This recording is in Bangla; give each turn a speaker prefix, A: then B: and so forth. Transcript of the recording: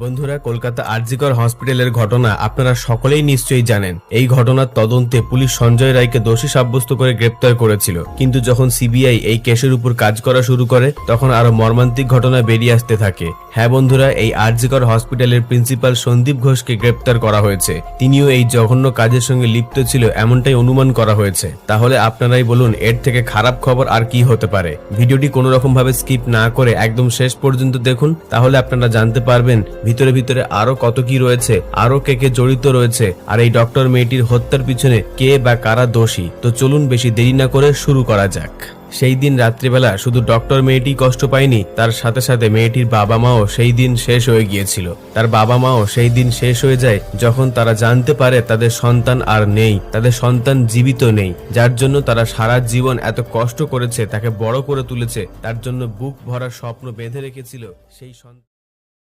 A: বন্ধুরা, কলকাতা আরজিকর হসপিটালের ঘটনা আপনারা সকলেই নিশ্চয়ই জানেন। এই ঘটনার তদন্তে পুলিশ সঞ্জয় রায়কে দোষী সাব্যস্ত করে গ্রেপ্তার করেছিল, কিন্তু যখন সিবিআই এই কেসের উপর কাজ করা শুরু করে তখন আরো মর্মান্তিক ঘটনা বেরিয়ে আসতে থাকে। হ্যাঁ বন্ধুরা, এই আরজিকর হসপিটালের প্রিন্সিপাল সন্দীপ ঘোষকে গ্রেপ্তার করা হয়েছে। তিনিও এই জঘন্য কাজের সঙ্গে লিপ্ত ছিল এমনটাই অনুমান করা হয়েছে। তাহলে আপনারাই বলুন, এর থেকে খারাপ খবর আর কি হতে পারে? ভিডিওটি কোনো রকম ভাবে স্কিপ না করে একদম শেষ পর্যন্ত দেখুন, তাহলে আপনারা জানতে পারবেন ভিতরে ভিতরে আরো কত কি রয়েছে, আরো কে কে জড়িত রয়েছে, আর এই ডক্টর মেয়েটির হত্যার পিছনে কে বা কারা দোষী। তো চলুন বেশি দেরি না করে শুরু করা যাক। সেই দিন রাত্রিবেলা শুধু ডক্টর মেয়েটি কষ্ট পায়নি, তার সাথে সাথে মেয়েটির বাবা মাও সেই দিন শেষ হয়ে গিয়েছিল। তার বাবা মাও সেই দিন শেষ হয়ে যায় যখন তারা জানতে পারে তাদের সন্তান আর নেই, তাদের সন্তান জীবিত নেই। যার জন্য তারা সারা জীবন এত কষ্ট করেছে, তাকে বড় করে তুলেছে, তার জন্য বুক ভরা স্বপ্ন বেঁধে রেখেছিল সেই